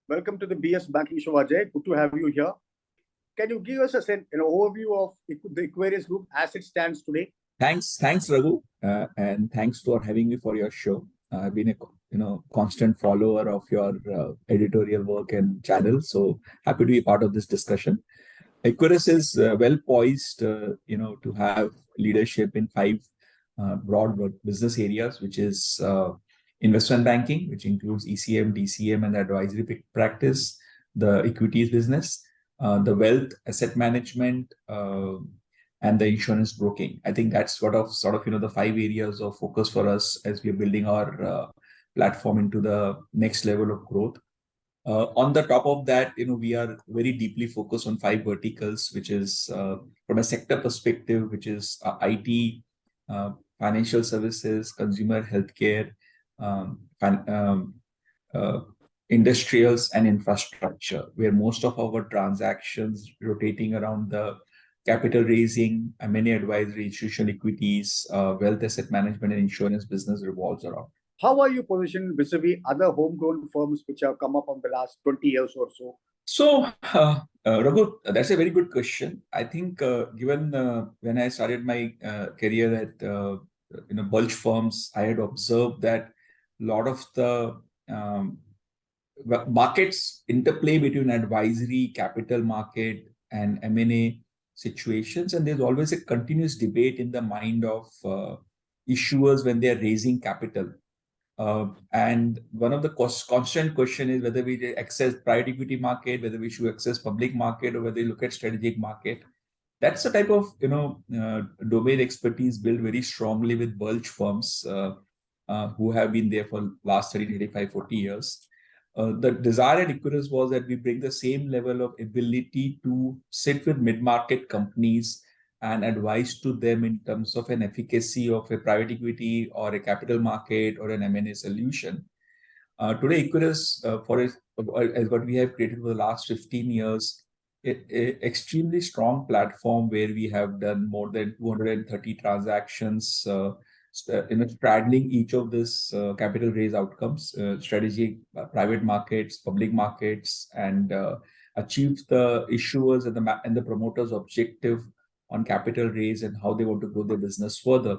Welcome to the BS Banking Show, Ajay. Good to have you here. Can you give us an overview of the Equirus Group as it stands today? Thanks, Raghu, and thanks for having me for your show. I've been a constant follower of your editorial work and channel, so happy to be part of this discussion. Equirus is well poised, to have leadership in five broad business areas, which is investment banking, which includes ECM, DCM, and advisory practice, the equities business, the wealth, asset management, and the insurance broking. I think that's sort of the five areas of focus for us as we're building our platform into the next level of growth. On the top of that, we are very deeply focused on five verticals, which is from a sector perspective, which is IT, financial services, consumer healthcare, industrials, and infrastructure, where most of our transactions rotating around the capital raising, M&A advisory, institutional equities, wealth, asset management, and insurance business revolves around. How are you positioned vis-a-vis other homegrown firms which have come up in the last 20 years or so? So, Raghu, that's a very good question. I think given when I started my career at bulge firms, I had observed that a lot of the markets interplay between advisory, capital market, and M&A situations, and there's always a continuous debate in the mind of issuers when they are raising capital. And one of the constant question is whether we access private equity market, whether we should access public market, or whether we look at strategic market. That's the type of domain expertise built very strongly with bulge firms who have been there for last 30, 35, 40 years. The desire at Equirus was that we bring the same level of ability to sit with mid-market companies and advise to them in terms of an efficacy of a private equity or a capital market or an M&A solution. Today, Equirus, as what we have created for the last 15 years, an extremely strong platform where we have done more than 230 transactions, straddling each of this capital raise outcomes, strategic private markets, public markets, and achieved the issuers and the promoters' objective on capital raise and how they want to grow their business further.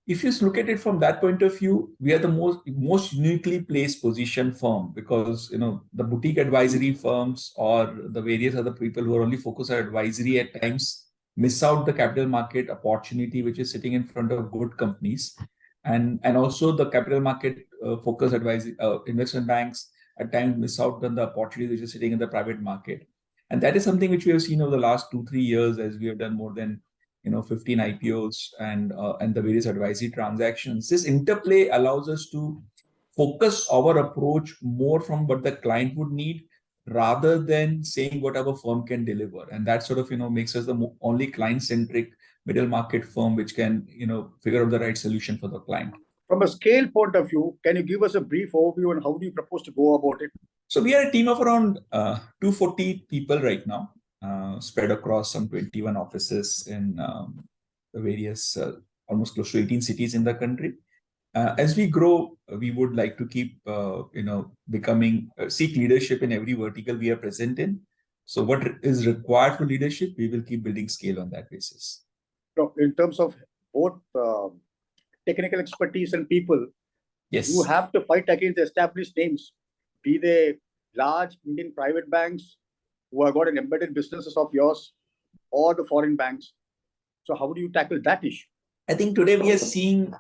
If you look at it from that point of view, we are the most uniquely placed position firm, because the boutique advisory firms or the various other people who are only focused on advisory at times miss out the capital market opportunity which is sitting in front of good companies, and also the capital market focus advisory investment banks at times miss out on the opportunity which is sitting in the private market. And that is something which we have seen over the last 2-3 years as we have done more than 15 IPOs and the various advisory transactions. This interplay allows us to focus our approach more from what the client would need rather than saying what our firm can deliver. And that sort of makes us the only client-centric middle market firm which can figure out the right solution for the client. From a scale point of view, can you give us a brief overview on how do you propose to go about it? So we are a team of around 240 people right now, spread across some 21 offices in the various almost close to 18 cities in the country. As we grow, we would like to keep seek leadership in every vertical we are present in. So what is required for leadership, we will keep building scale on that basis. So in terms of both technical expertise and people, yes, you have to fight against established names, be they large Indian private banks who have got an embedded businesses of yours, or the foreign banks. So how do you tackle that issue? I think today we are seeing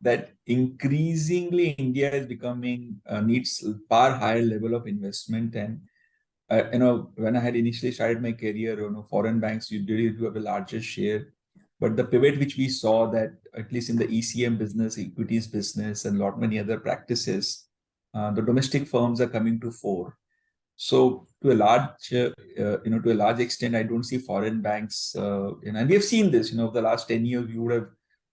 that increasingly India is becoming needs far higher level of investment. And when I had initially started my career, foreign banks usually do have a larger share. But the pivot which we saw, that at least in the ECM business, equities business, and many other practices, the domestic firms are coming to fore. So to a large extent, I don't see foreign banks, and we have seen this, over the last 10 years, you would have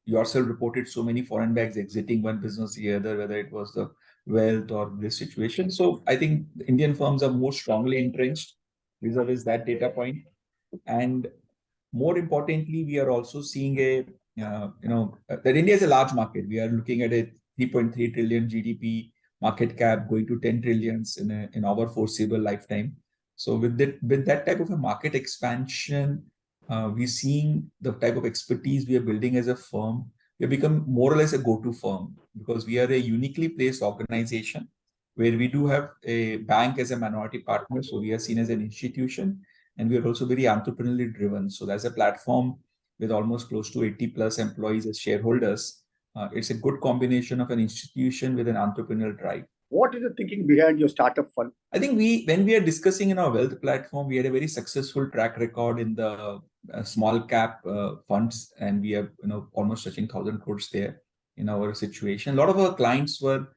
yourself reported so many foreign banks exiting one business or the other, whether it was the wealth or this situation. So I think the Indian firms are more strongly entrenched vis-a-vis that data point. And more importantly, we are also seeing that India is a large market. We are looking at a 3.3 trillion GDP market cap going to 10 trillions in our foreseeable lifetime. So with that type of a market expansion, we're seeing the type of expertise we are building as a firm. We have become more or less a go-to firm because we are a uniquely placed organization where we do have a bank as a minority partner. So we are seen as an institution, and we are also very entrepreneurially driven. So there's a platform with almost close to 80 plus employees as shareholders. It's a good combination of an institution with an entrepreneurial drive. What is the thinking behind your startup fund? I think when we are discussing in our wealth platform, we had a very successful track record in the small cap funds, and we have almost touching 1,000 crores there in our situation. A lot of our clients were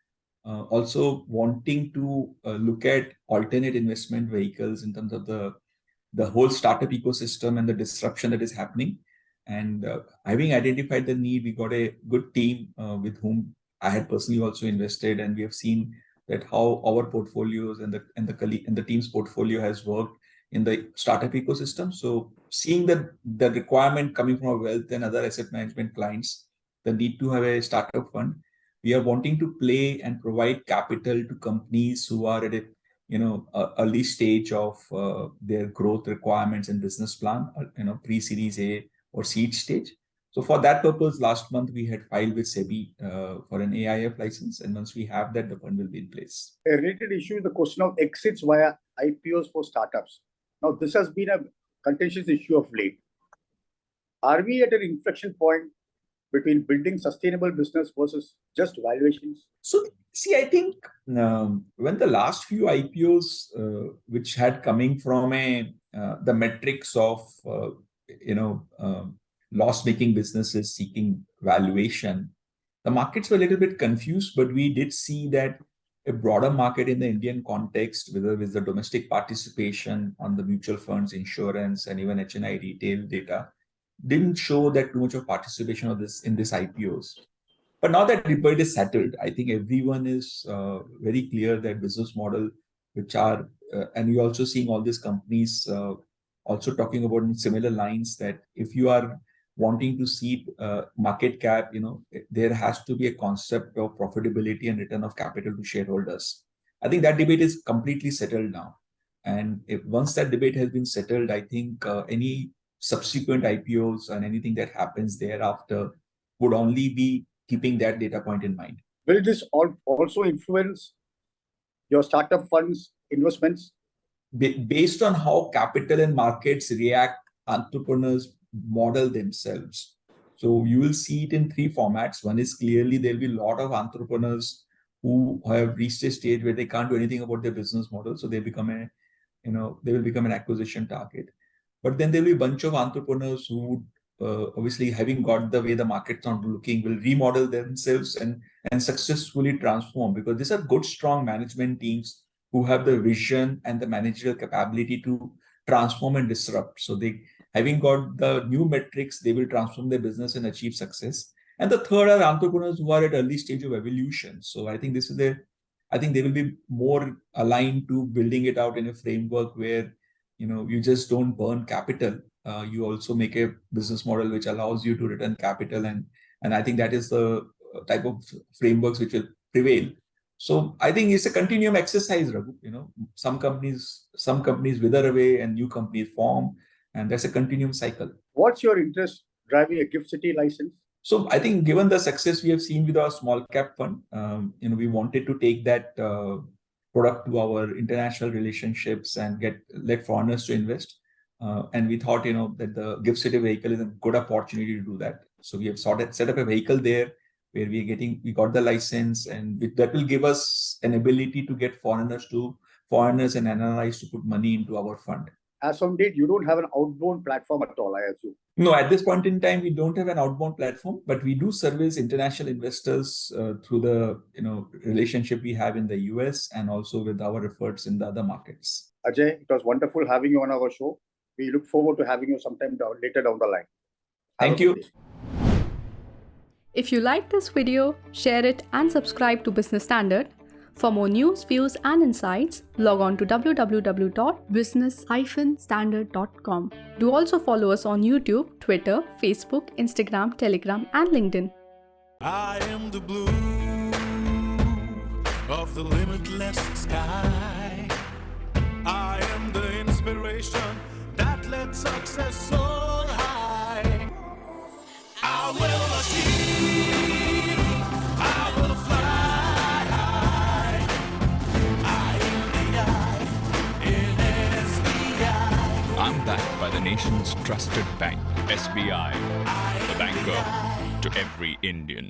also wanting to look at alternate investment vehicles in terms of the whole startup ecosystem and the disruption that is happening. And having identified the need, we got a good team with whom I had personally also invested, and we have seen that how our portfolios and the team's portfolio has worked in the startup ecosystem. So seeing the requirement coming from our wealth and other asset management clients, the need to have a startup fund, we are wanting to play and provide capital to companies who are at a early stage of their growth requirements and business plan, pre-series A or seed stage. So for that purpose, last month we had filed with SEBI for an AIF license, and once we have that, the fund will be in place. A related issue is the question of exits via IPOs for startups. Now, this has been a contentious issue of late. Are we at an inflection point between building sustainable business versus just valuations? So, see, I think when the last few IPOs, which had coming from the metrics of loss-making businesses seeking valuation, the markets were a little bit confused, but we did see that a broader market in the Indian context, with the domestic participation on the mutual funds, insurance, and even HNI retail data, didn't show that too much of participation of this in these IPOs. But now that debate is settled, I think everyone is very clear that business model, which are, and we're also seeing all these companies also talking about in similar lines, that if you are wanting to see market cap, there has to be a concept of profitability and return of capital to shareholders. I think that debate is completely settled now. And once that debate has been settled, I think any subsequent IPOs and anything that happens thereafter would only be keeping that data point in mind. Will this also influence your startup funds investments? Based on how capital and markets react, entrepreneurs model themselves. So you will see it in three formats. One is clearly there will be a lot of entrepreneurs who have reached a stage where they can't do anything about their business model, so they become they will become an acquisition target. But then there will be a bunch of entrepreneurs who obviously, having got the way the market's not looking, will remodel themselves and successfully transform, because these are good, strong management teams who have the vision and the managerial capability to transform and disrupt. So they, having got the new metrics, they will transform their business and achieve success. And the third are entrepreneurs who are at early stage of evolution. So I think I think they will be more aligned to building it out in a framework where you just don't burn capital. You also make a business model which allows you to return capital, and I think that is the type of frameworks which will prevail. So I think it's a continuum exercise, Raghu. Some companies wither away and new companies form, and that's a continuum cycle. What's your interest driving a GIFT City license? So I think given the success we have seen with our small cap fund, we wanted to take that product to our international relationships and let foreigners to invest. And we thought, that the GIFT City vehicle is a good opportunity to do that. So we have set up a vehicle there where we got the license, and that will give us an ability to get foreigners and NRIs to put money into our fund. As on date, you don't have an outbound platform at all, I assume. No, at this point in time, we don't have an outbound platform, but we do service international investors through the relationship we have in the US and also with our efforts in the other markets. Ajay, it was wonderful having you on our show. We look forward to having you sometime later down the line. Thank you. If you like this video, share it and subscribe to Business Standard. For more news, views and insights, log on to www.business-standard.com. Do also follow us on YouTube, Twitter, Facebook, Instagram, Telegram and LinkedIn. I am the blue, of the limitless sky. I am the inspiration that lets success soar high. I will achieve, I will fly high. I am the I in SBI. I'm backed by the nation's trusted bank, SBI, the banker to every Indian.